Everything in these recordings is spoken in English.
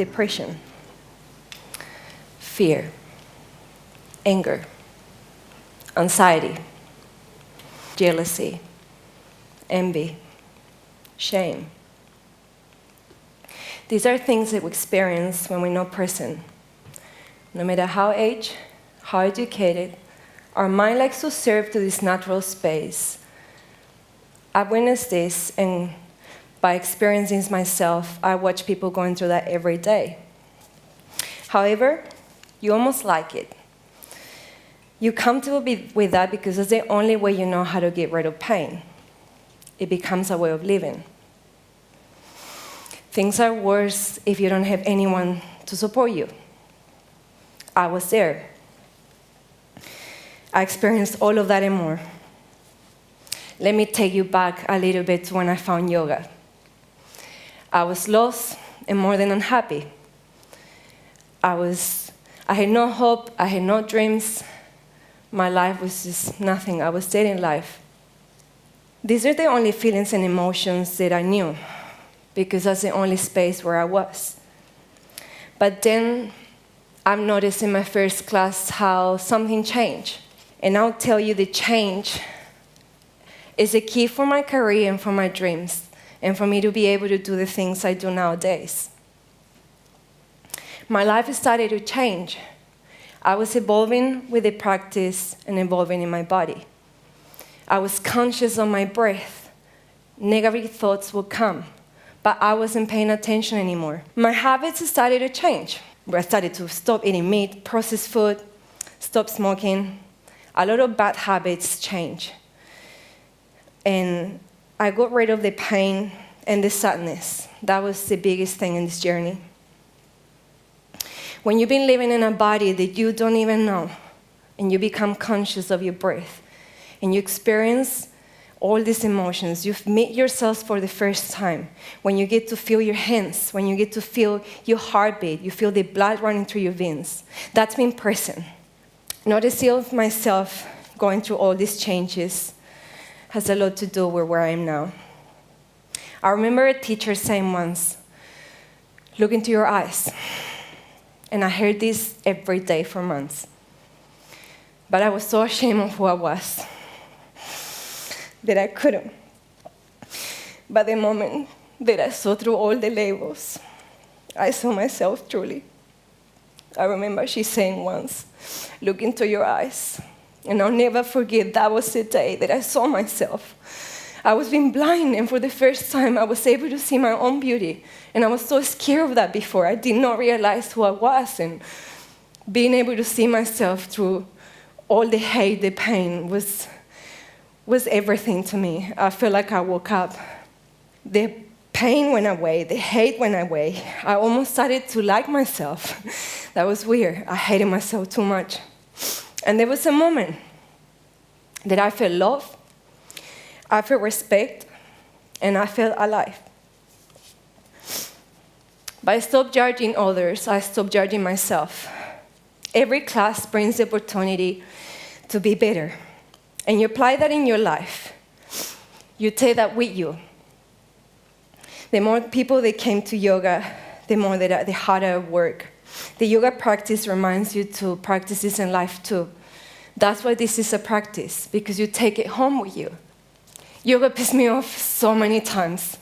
depression, fear, anger, anxiety, jealousy, envy, shame. These are things that we experience when we're not present. No matter how aged, how educated, our mind likes to serve to this natural space. I've witnessed this, and by experiencing this myself, I watch people going through that every day. However, you almost like it. You come to be with that because it's the only way you know how to get rid of pain. It becomes a way of living. Things are worse if you don't have anyone to support you. I was there. I experienced all of that and more. Let me take you back a little bit to when I found yoga. I was lost and more than unhappy. I had no hope, I had no dreams. My life was just nothing. I was dead in life. These are the only feelings and emotions that I knew, because that's the only space where I was. But then I've noticed in my first class how something changed. And I'll tell you, the change is a key for my career and for my dreams, and for me to be able to do the things I do nowadays. My life started to change. I was evolving with the practice and evolving in my body. I was conscious of my breath. Negative thoughts would come, but I wasn't paying attention anymore. My habits started to change. I started to stop eating meat, processed food, stop smoking. A lot of bad habits change. And I got rid of the pain and the sadness. That was the biggest thing in this journey. When you've been living in a body that you don't even know, and you become conscious of your breath, and you experience all these emotions, you've met yourself for the first time. When you get to feel your hands, when you get to feel your heartbeat, you feel the blood running through your veins. That's being present. Noticing of myself going through all these changes has a lot to do with where I am now. I remember a teacher saying once, "Look into your eyes." And I heard this every day for months. But I was so ashamed of who I was that I couldn't. But the moment that I saw through all the labels, I saw myself truly. I remember she saying once, "Look into your eyes." And I'll never forget, that was the day that I saw myself. I was being blind, and for the first time, I was able to see my own beauty. And I was so scared of that before. I did not realize who I was, and being able to see myself through all the hate, the pain, was everything to me. I felt like I woke up. The pain went away, the hate went away. I almost started to like myself. That was weird. I hated myself too much. And there was a moment that I felt love, I felt respect, and I felt alive. But I stopped judging others. I stopped judging myself. Every class brings the opportunity to be better. And you apply that in your life. You take that with you. The more people that came to yoga, the harder work. The yoga practice reminds you to practice this in life too. That's why this is a practice, because you take it home with you. Yoga pissed me off so many times.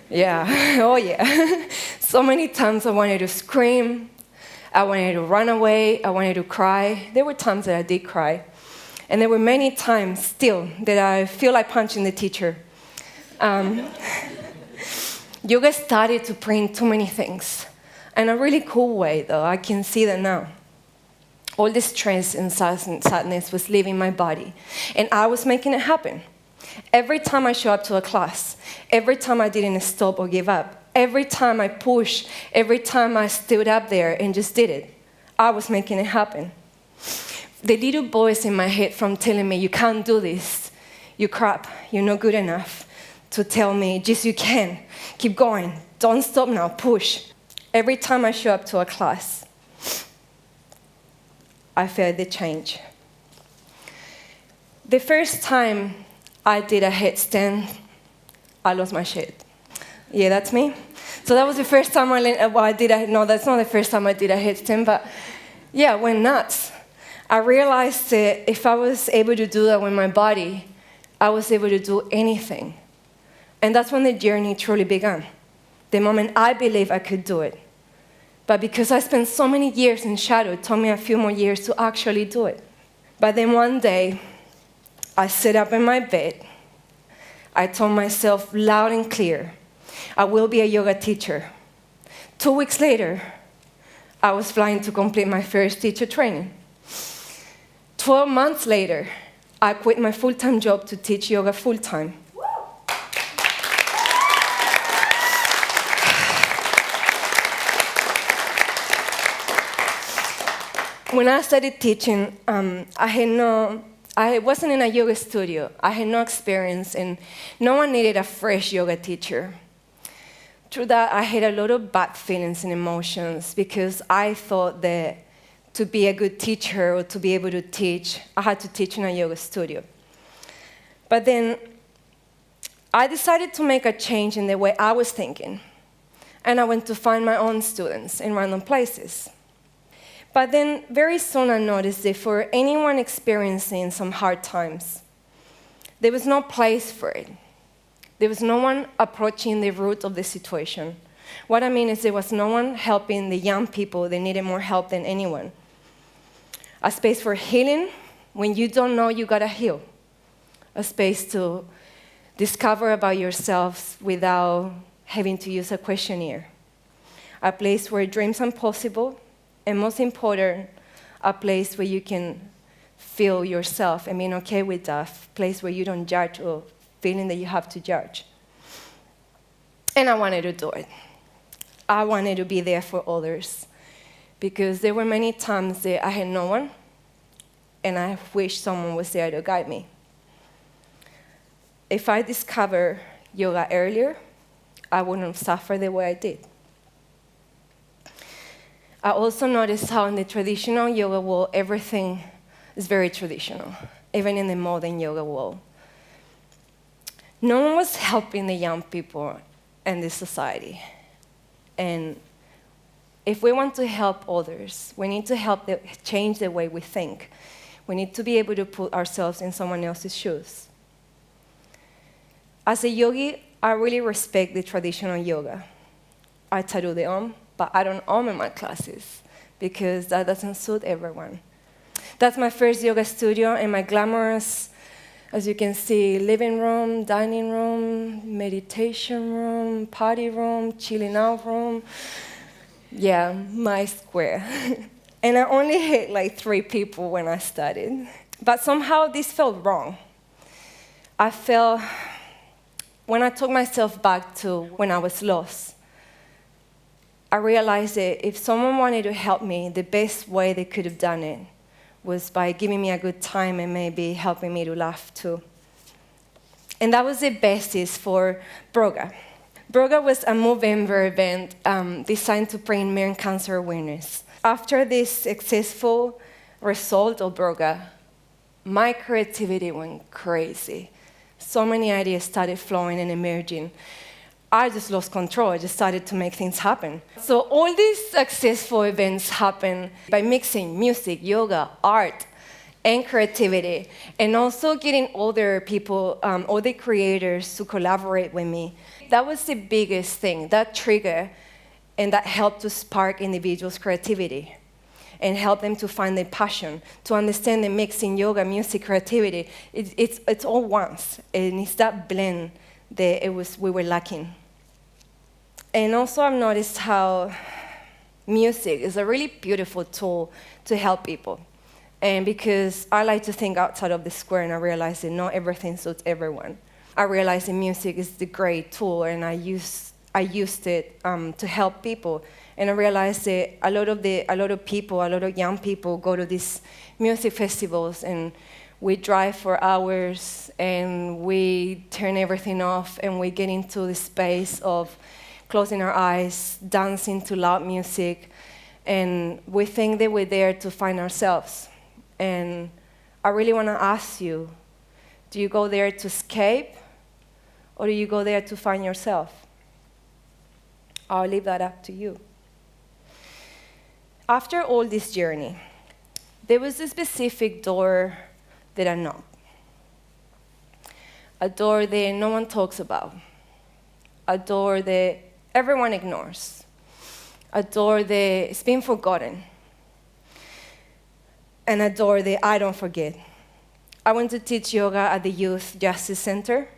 Yeah, oh yeah. So many times I wanted to scream, I wanted to run away, I wanted to cry. There were times that I did cry. And there were many times still that I feel like punching the teacher. Yoga started to bring too many things. In a really cool way, though. I can see that now. All this stress and sadness was leaving my body. And I was making it happen. Every time I show up to a class, every time I didn't stop or give up, every time I pushed, every time I stood up there and just did it, I was making it happen. The little voice in my head from telling me, "You can't do this, you're crap, you're not good enough," to tell me, "Yes, you can, keep going, don't stop now, push." Every time I show up to a class, I felt the change. The first time I did a headstand, I lost my shit. Yeah, that's me. So that was the first time I learned, no, that's not the first time I did a headstand, but yeah, I went nuts. I realized that if I was able to do that with my body, I was able to do anything. And that's when the journey truly began. The moment I believed I could do it. But because I spent so many years in shadow, it took me a few more years to actually do it. But then one day, I sat up in my bed. I told myself loud and clear, I will be a yoga teacher. 2 weeks later, I was flying to complete my first teacher training. 12 months later, I quit my full-time job to teach yoga full-time. When I started teaching, I wasn't in a yoga studio. I had no experience, and no one needed a fresh yoga teacher. Through that, I had a lot of bad feelings and emotions because I thought that to be a good teacher or to be able to teach, I had to teach in a yoga studio. But then I decided to make a change in the way I was thinking, and I went to find my own students in random places. But then very soon I noticed that for anyone experiencing some hard times, there was no place for it. There was no one approaching the root of the situation. What I mean is there was no one helping the young people that needed more help than anyone. A space for healing when you don't know you gotta heal. A space to discover about yourselves without having to use a questionnaire. A place where dreams are possible, and most important, a place where you can feel yourself and being okay with that, a place where you don't judge or feeling that you have to judge. And I wanted to do it. I wanted to be there for others because there were many times that I had no one, and I wished someone was there to guide me. If I discovered yoga earlier, I wouldn't suffer the way I did. I also noticed how in the traditional yoga world, everything is very traditional, even in the modern yoga world. No one was helping the young people in this society. And if we want to help others, we need to change the way we think. We need to be able to put ourselves in someone else's shoes. As a yogi, I really respect the traditional yoga. I tattoo the Om, but I don't Om in my classes because that doesn't suit everyone. That's my first yoga studio and my glamorous, as you can see, living room, dining room, meditation room, party room, chilling out room. Yeah, my square. And I only had like 3 people when I started. But somehow this felt wrong. I felt, when I took myself back to when I was lost, I realized that if someone wanted to help me, the best way they could have done it was by giving me a good time and maybe helping me to laugh too. And that was the basis for Broga. Broga was a Movember event designed to bring men cancer awareness. After this successful result of Broga, my creativity went crazy. So many ideas started flowing and emerging. I just lost control. I just started to make things happen. So all these successful events happen by mixing music, yoga, art, and creativity, and also getting other people, other creators to collaborate with me. That was the biggest thing, that trigger, and that helped to spark individuals' creativity and help them to find their passion, to understand the mixing yoga, music, creativity. It's all once, and it's that blend that we were lacking. And also I've noticed how music is a really beautiful tool to help people. And because I like to think outside of the square, and I realize that not everything suits everyone. I realized that music is the great tool, and I used it to help people. And I realized that a lot of young people go to these music festivals, and we drive for hours, and we turn everything off, and we get into the space of closing our eyes, dancing to loud music, and we think that we're there to find ourselves. And I really want to ask you, do you go there to escape, or do you go there to find yourself? I'll leave that up to you. After all this journey, there was a specific door that I knocked. A door that no one talks about. A door that everyone ignores. A door that's been forgotten. And a door that I don't forget. I went to teach yoga at the Youth Justice Center.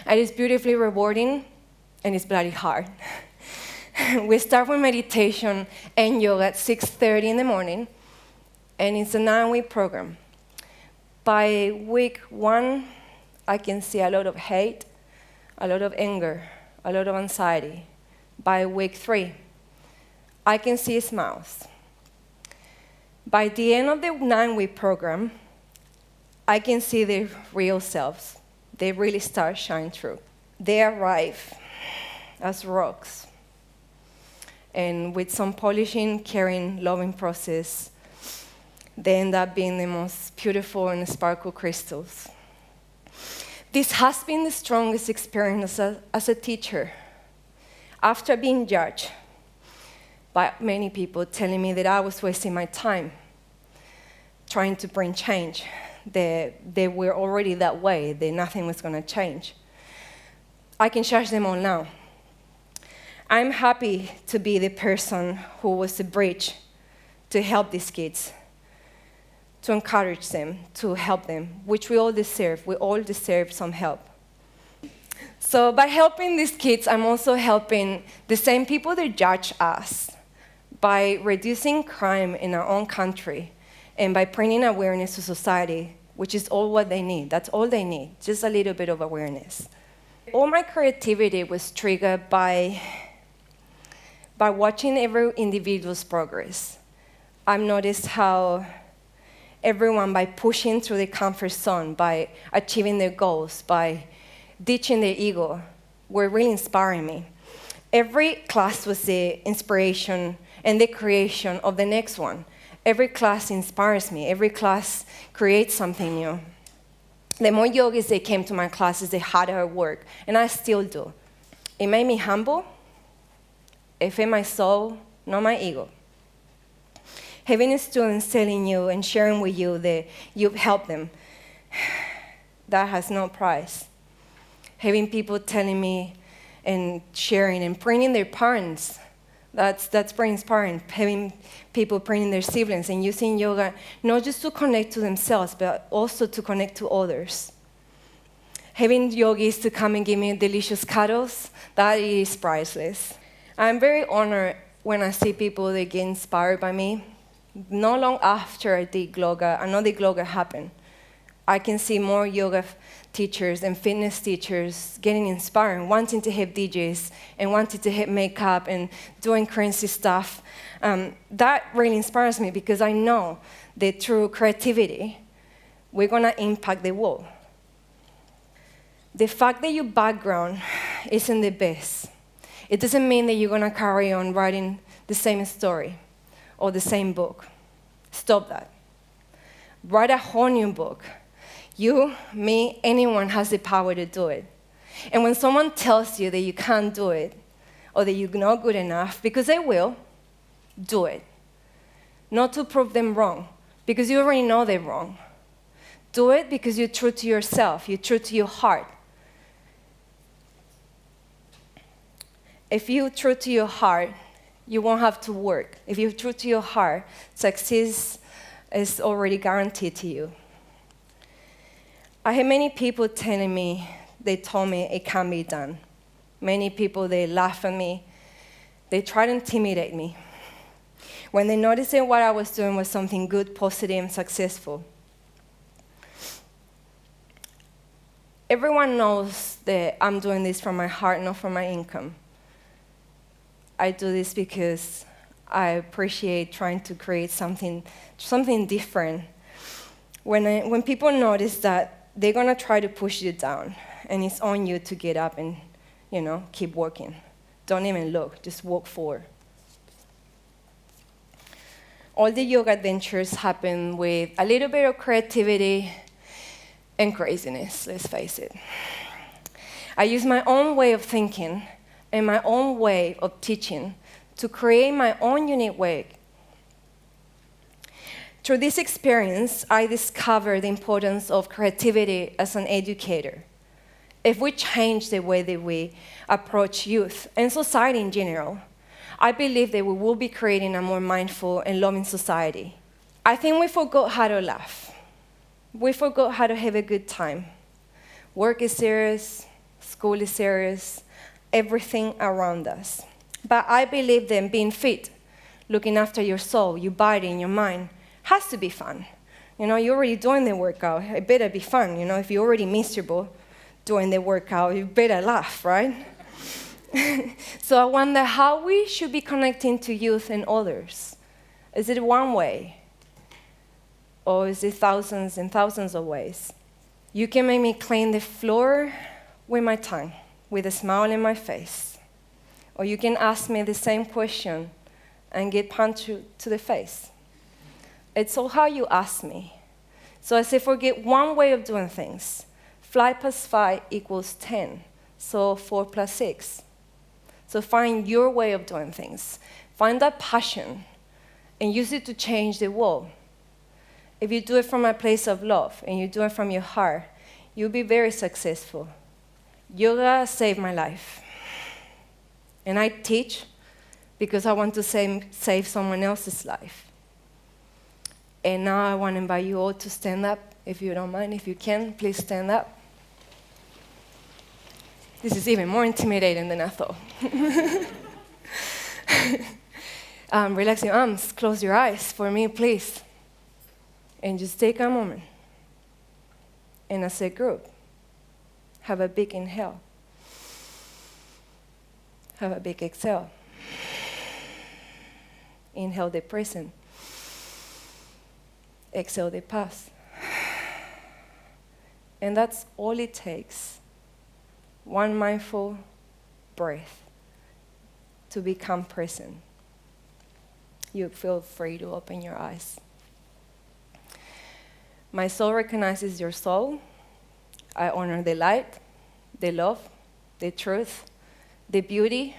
And it's beautifully rewarding, and it's bloody hard. We start with meditation and yoga at 6:30 in the morning, and it's a 9-week program. By week 1, I can see a lot of hate, a lot of anger, a lot of anxiety. By week 3, I can see smiles. By the end of the 9-week program, I can see their real selves. They really start shining through. They arrive as rocks. And with some polishing, caring, loving process, they end up being the most beautiful and sparkle crystals. This has been the strongest experience as a teacher. After being judged by many people telling me that I was wasting my time trying to bring change, that they were already that way, that nothing was going to change, I can judge them all now. I'm happy to be the person who was the bridge to help these kids, to encourage them, to help them, which we all deserve. We all deserve some help. So by helping these kids, I'm also helping the same people that judge us by reducing crime in our own country and by bringing awareness to society, which is all what they need. That's all they need, just a little bit of awareness. All my creativity was triggered by watching every individual's progress. I've noticed how everyone, by pushing through the comfort zone, by achieving their goals, by ditching their ego, were really inspiring me. Every class was the inspiration and the creation of the next one. Every class inspires me. Every class creates something new. The more yogis that came to my classes, the harder I work, and I still do. It made me humble. It fed my soul, not my ego. Having students telling you and sharing with you that you've helped them, that has no price. Having people telling me and sharing and bringing their parents, that's very inspiring. Having people bringing their siblings and using yoga not just to connect to themselves, but also to connect to others. Having yogis to come and give me delicious cuddles, that is priceless. I'm very honored when I see people that get inspired by me. Not long after I did yoga, another yoga happened. I can see more yoga teachers and fitness teachers getting inspired, wanting to have DJs and wanting to have makeup and doing crazy stuff. That really inspires me because I know that through creativity, we're going to impact the world. The fact that your background isn't the best, it doesn't mean that you're going to carry on writing the same story or the same book. Stop that. Write a whole new book. You, me, anyone has the power to do it. And when someone tells you that you can't do it or that you're not good enough, because they will, do it. Not to prove them wrong, because you already know they're wrong. Do it because you're true to yourself, you're true to your heart. If you're true to your heart, you won't have to work. If you're true to your heart, success is already guaranteed to you. I had many people telling me, they told me it can't be done. Many people, they laugh at me. They try to intimidate me. When they noticed that what I was doing was something good, positive, and successful. Everyone knows that I'm doing this from my heart, not from my income. I do this because I appreciate trying to create something different. When people notice that, they're going to try to push you down, and it's on you to get up and, keep working. Don't even look, just walk forward. All the yoga adventures happen with a little bit of creativity and craziness, let's face it. I use my own way of thinking and my own way of teaching to create my own unique way. Through this experience, I discovered the importance of creativity as an educator. If we change the way that we approach youth and society in general, I believe that we will be creating a more mindful and loving society. I think we forgot how to laugh. We forgot how to have a good time. Work is serious, school is serious, everything around us. But I believe that being fit, looking after your soul, your body, and your mind, has to be fun. You're already doing the workout. It better be fun. If you're already miserable doing the workout, you better laugh, right? So I wonder how we should be connecting to youth and others. Is it one way? Or is it thousands and thousands of ways? You can make me clean the floor with my tongue, with a smile in my face. Or you can ask me the same question and get punched to the face. It's all how you ask me. So I say forget one way of doing things. 5 plus 5 equals 10. So 4 plus 6. So find your way of doing things. Find that passion and use it to change the world. If you do it from a place of love and you do it from your heart, you'll be very successful. Yoga saved my life. And I teach because I want to save someone else's life. And now I want to invite you all to stand up, if you don't mind. If you can, please stand up. This is even more intimidating than I thought. Relax your arms, close your eyes for me, please. And just take a moment. And as a group, have a big inhale. Have a big exhale. Inhale the present. Exhale the past. And that's all it takes. One mindful breath to become present. You feel free to open your eyes. My soul recognizes your soul. I honor the light, the love, the truth, the beauty,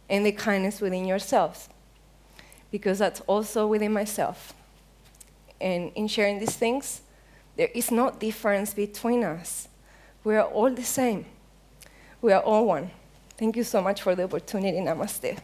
and the kindness within yourselves, because that's also within myself. And in sharing these things, there is no difference between us. We are all the same. We are all one. Thank you so much for the opportunity. Namaste.